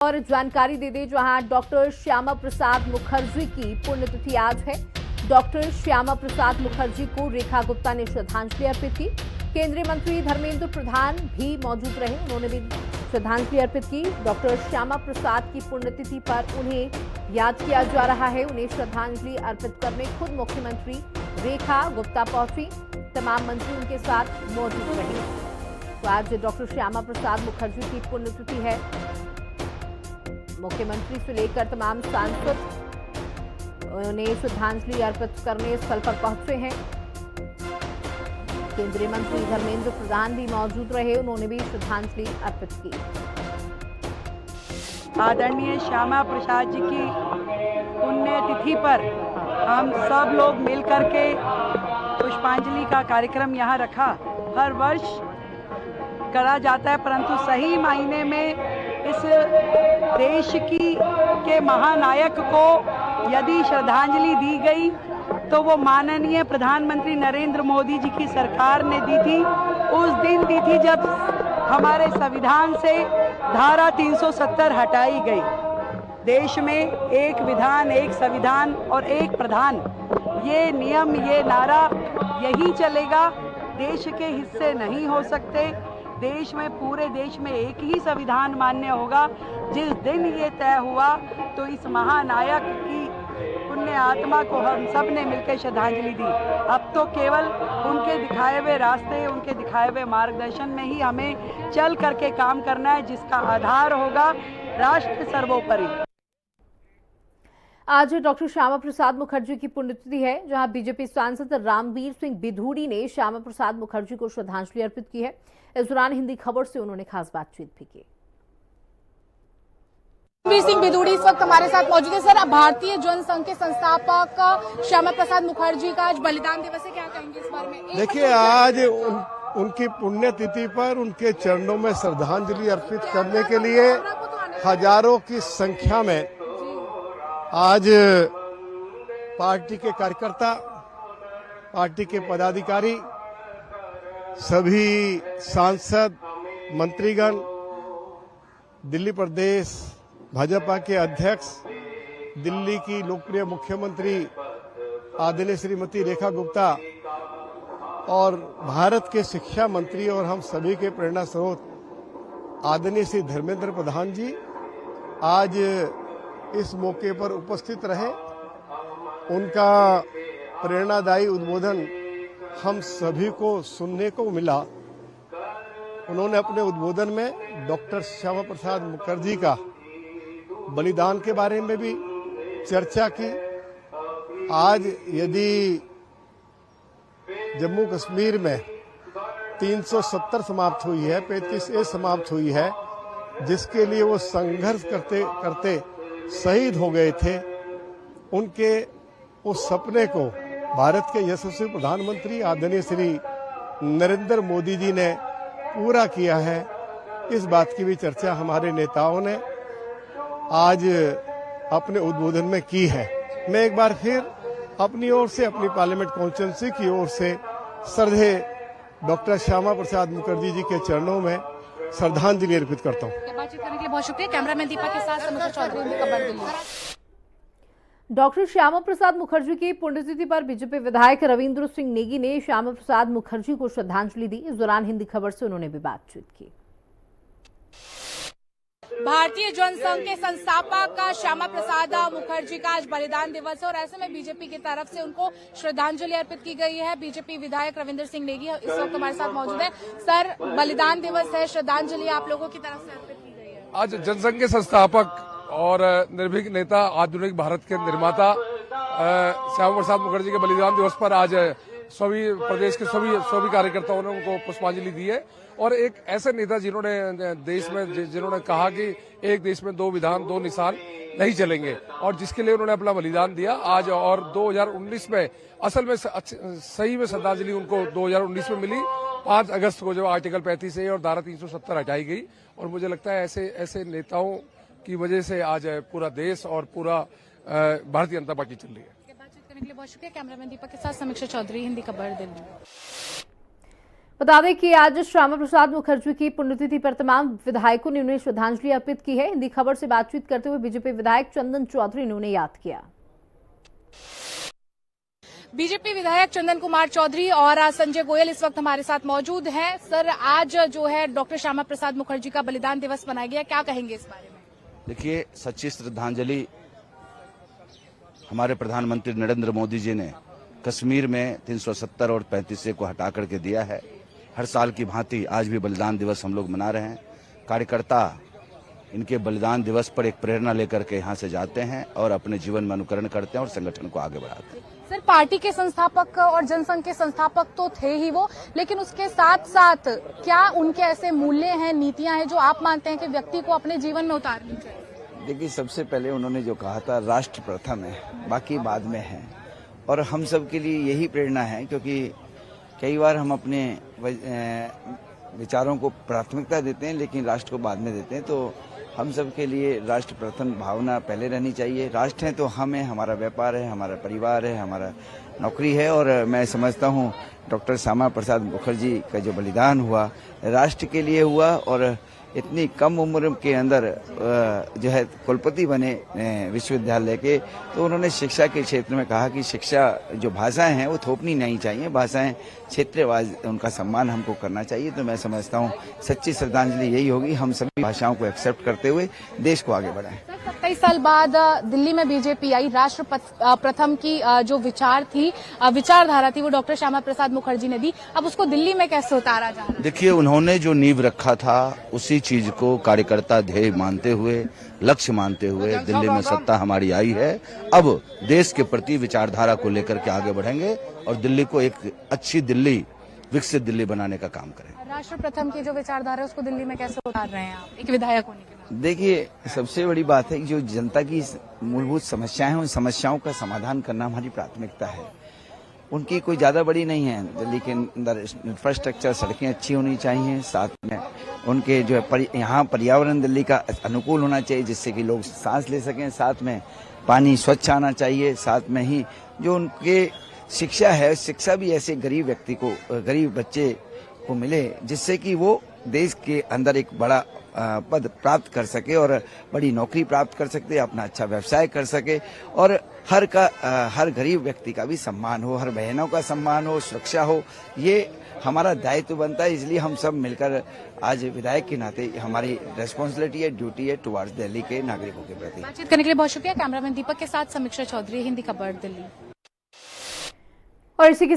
और जानकारी दे दें, जहां डॉक्टर श्यामा प्रसाद मुखर्जी की पुण्यतिथि आज है। डॉक्टर श्यामा प्रसाद मुखर्जी को रेखा गुप्ता ने श्रद्धांजलि अर्पित की। केंद्रीय मंत्री धर्मेंद्र प्रधान भी मौजूद रहे, उन्होंने भी श्रद्धांजलि अर्पित की। डॉक्टर श्यामा प्रसाद की पुण्यतिथि पर उन्हें याद किया जा रहा है। उन्हें श्रद्धांजलि अर्पित करने खुद मुख्यमंत्री रेखा गुप्ता पहुंची, तमाम मंत्री उनके साथ मौजूद रहे। तो आज डॉक्टर श्यामा प्रसाद मुखर्जी की पुण्यतिथि है। मुख्यमंत्री से लेकर तमाम सांसद उन्हें श्रद्धांजलि अर्पित करने स्थल पर पहुंचे हैं। केंद्रीय मंत्री धर्मेंद्र प्रधान भी मौजूद रहे, उन्होंने भी श्रद्धांजलि अर्पित की। आदरणीय श्यामा प्रसाद जी की पुण्यतिथि पर हम सब लोग मिलकर के पुष्पांजलि का कार्यक्रम यहाँ रखा। हर वर्ष करा जाता है, परंतु सही मायने में इस देश के महानायक को यदि श्रद्धांजलि दी गई तो वो माननीय प्रधानमंत्री नरेंद्र मोदी जी की सरकार ने दी थी। उस दिन दी थी जब हमारे संविधान से धारा 370 हटाई गई। देश में एक विधान, एक संविधान और एक प्रधान, ये नियम, ये नारा यही चलेगा। देश के हिस्से नहीं हो सकते। देश में, पूरे देश में एक ही संविधान मान्य होगा। जिस दिन ये तय हुआ तो इस महानायक की पुण्य आत्मा को हम सब ने मिलकर श्रद्धांजलि दी। अब तो केवल उनके दिखाए हुए रास्ते, उनके दिखाए हुए मार्गदर्शन में ही हमें चल करके काम करना है, जिसका आधार होगा राष्ट्र सर्वोपरि। आज डॉक्टर श्यामा प्रसाद मुखर्जी की पुण्यतिथि है, जहां बीजेपी सांसद रामवीर सिंह बिधूड़ी ने श्यामा प्रसाद मुखर्जी को श्रद्धांजलि अर्पित की है। इस दौरान हिंदी खबर से उन्होंने खास बातचीत भी की। रामवीर सिंह बिधूड़ी इस वक्त हमारे साथ मौजूद है। सर, भारतीय जनसंघ के संस्थापक श्यामा प्रसाद मुखर्जी का आज बलिदान दिवस है, क्या कहेंगे इस बारे में? देखिए, आज उनकी पुण्यतिथि पर उनके चरणों में श्रद्धांजलि अर्पित करने के लिए हजारों की संख्या में आज पार्टी के कार्यकर्ता, पार्टी के पदाधिकारी, सभी सांसद, मंत्रीगण, दिल्ली प्रदेश भाजपा के अध्यक्ष, दिल्ली की लोकप्रिय मुख्यमंत्री आदरणीय श्रीमती रेखा गुप्ता और भारत के शिक्षा मंत्री और हम सभी के प्रेरणा स्रोत आदरणीय श्री धर्मेंद्र प्रधान जी आज इस मौके पर उपस्थित रहे। उनका प्रेरणादायी उद्बोधन हम सभी को सुनने को मिला। उन्होंने अपने उद्बोधन में डॉक्टर श्यामा प्रसाद मुखर्जी का बलिदान के बारे में भी चर्चा की। आज यदि जम्मू कश्मीर में 370 समाप्त हुई है, 35A समाप्त हुई है, जिसके लिए वो संघर्ष करते करते शहीद हो गए थे, उनके उस सपने को भारत के यशस्वी प्रधानमंत्री आदरणीय श्री नरेंद्र मोदी जी ने पूरा किया है। इस बात की भी चर्चा हमारे नेताओं ने आज अपने उद्बोधन में की है। मैं एक बार फिर अपनी ओर से, अपनी पार्लियामेंट कॉन्स्टिट्यूंसी की ओर से श्रद्धेय डॉक्टर श्यामा प्रसाद मुखर्जी जी के चरणों में श्रद्धांजलि अर्पित करता हूँ। बातचीत करने के लिए बहुत शुक्रिया। कैमरामैन दीपक के साथ समीक्षा चौधरी, हिंदी खबर, दिल्ली। डॉक्टर श्यामा प्रसाद मुखर्जी की पुण्यतिथि पर बीजेपी विधायक रविंद्र सिंह नेगी ने श्यामा प्रसाद मुखर्जी को श्रद्धांजलि दी। इस दौरान हिंदी खबर से उन्होंने भी बातचीत की। भारतीय जनसंघ के संस्थापक श्यामा प्रसाद मुखर्जी का आज बलिदान दिवस है और ऐसे में बीजेपी की तरफ से उनको श्रद्धांजलि अर्पित की गई है। बीजेपी विधायक रविंद्र सिंह नेगी इस वक्त हमारे साथ मौजूद है। सर, बलिदान दिवस है, श्रद्धांजलि आप लोगों की तरफ से अर्पित की गई है। आज जनसंघ के संस्थापक और निर्भीक नेता, आधुनिक भारत के निर्माता श्यामा प्रसाद मुखर्जी के बलिदान दिवस पर आज सभी प्रदेश के सभी कार्यकर्ताओं ने उनको पुष्पांजलि दी है। और एक ऐसे नेता जिन्होंने देश में जिन्होंने कहा कि एक देश में दो विधान, दो निशान नहीं चलेंगे, और जिसके लिए उन्होंने अपना बलिदान दिया आज। और 2019 में असल में सही में श्रद्धांजलि उनको 2019 में मिली, 5 अगस्त को, जब आर्टिकल 35A और धारा 370 हटाई गई। और मुझे लगता है ऐसे नेताओं की वजह से आज पूरा देश और पूरा भारतीय जनता पार्टी चल रही है। बातचीत करने के लिए बहुत शुक्रिया। कैमरामैन दीपक के साथ समीक्षा चौधरी, हिंदी खबर, दिल्ली। बता दें कि आज श्यामा प्रसाद मुखर्जी की पुण्यतिथि पर तमाम विधायकों ने उन्हें श्रद्धांजलि अर्पित की है। हिंदी खबर से बातचीत करते हुए बीजेपी विधायक चंदन चौधरी ने उन्हें याद किया। बीजेपी विधायक चंदन कुमार चौधरी और संजय गोयल इस वक्त हमारे साथ मौजूद हैं। सर, आज जो है डॉक्टर श्यामा प्रसाद मुखर्जी का बलिदान दिवस मनाया गया, क्या कहेंगे इस बारे में? देखिए, सच्ची श्रद्धांजलि हमारे प्रधानमंत्री नरेंद्र मोदी जी ने कश्मीर में 370 और 35 को हटा करके दिया है। हर साल की भांति आज भी बलिदान दिवस हम लोग मना रहे हैं। कार्यकर्ता इनके बलिदान दिवस पर एक प्रेरणा लेकर के यहाँ से जाते हैं और अपने जीवन में अनुकरण करते हैं और संगठन को आगे बढ़ाते हैं। सर, पार्टी के संस्थापक और जनसंघ के संस्थापक तो थे ही वो, लेकिन उसके साथ साथ क्या उनके ऐसे मूल्य हैं, नीतियां हैं जो आप मानते हैं कि व्यक्ति को अपने जीवन में उतारनी चाहिए? देखिए, सबसे पहले उन्होंने जो कहा था राष्ट्र प्रथम है, बाकी बाद में है, और हम सब के लिए यही प्रेरणा है, क्योंकि कई बार हम अपने विचारों को प्राथमिकता देते हैं लेकिन राष्ट्र को बाद में देते हैं। तो हम सब के लिए राष्ट्र प्रथम भावना पहले रहनी चाहिए। राष्ट्र है तो हम है, हमारा व्यापार है, हमारा परिवार है, हमारा नौकरी है। और मैं समझता हूँ डॉक्टर श्यामा प्रसाद मुखर्जी का जो बलिदान हुआ राष्ट्र के लिए हुआ, और इतनी कम उम्र के अंदर जो है कुलपति बने विश्वविद्यालय के, तो उन्होंने शिक्षा के क्षेत्र में कहा कि शिक्षा जो भाषाएं हैं वो थोपनी नहीं चाहिए, भाषाएं क्षेत्रवाद, उनका सम्मान हमको करना चाहिए। तो मैं समझता हूँ सच्ची श्रद्धांजलि यही होगी, हम सभी भाषाओं को एक्सेप्ट करते हुए देश को आगे बढ़ाएं। 27 साल बाद दिल्ली में बीजेपी आई, राष्ट्र प्रथम की जो विचारधारा थी वो डॉक्टर श्यामा प्रसाद मुखर्जी ने दी, अब उसको दिल्ली में कैसे उतारा जा रहा है? देखिए, उन्होंने जो नींव रखा था उसी चीज को कार्यकर्ता ध्येय मानते हुए, लक्ष्य मानते हुए दिल्ली में सत्ता हमारी आई है। अब देश के प्रति विचारधारा को लेकर के आगे बढ़ेंगे और दिल्ली को एक अच्छी दिल्ली, विकसित दिल्ली बनाने का काम करेंगे। राष्ट्र प्रथम की जो विचारधारा है उसको दिल्ली में कैसे उतार रहे हैं आप, एक विधायक होने के नाते? देखिए, सबसे बड़ी बात है कि जो जनता की मूलभूत समस्याएं हैं उन समस्याओं का समाधान करना हमारी प्राथमिकता है। उनकी कोई ज्यादा बड़ी नहीं है, दिल्ली के अंदर इंफ्रास्ट्रक्चर, सड़कें अच्छी होनी चाहिए, साथ में उनके जो है यहाँ पर्यावरण दिल्ली का अनुकूल होना चाहिए जिससे कि लोग सांस ले सकें, साथ में पानी स्वच्छ आना चाहिए, साथ में ही जो उनके शिक्षा है, शिक्षा भी ऐसे गरीब व्यक्ति को, गरीब बच्चे को मिले जिससे कि वो देश के अंदर एक बड़ा पद प्राप्त कर सके और बड़ी नौकरी प्राप्त कर सकते, अपना अच्छा व्यवसाय कर सके, और हर गरीब व्यक्ति का भी सम्मान हो, हर बहनों का सम्मान हो, सुरक्षा हो। ये हमारा दायित्व बनता है। इसलिए हम सब मिलकर आज विधायक के नाते हमारी रिस्पॉन्सिबिलिटी है, ड्यूटी है टुवर्ड्स दिल्ली के नागरिकों के प्रति। बातचीत करने के लिए बहुत शुक्रिया। कैमरामैन दीपक के साथ समीक्षा चौधरी, हिंदी खबर, दिल्ली। और इसी के साथ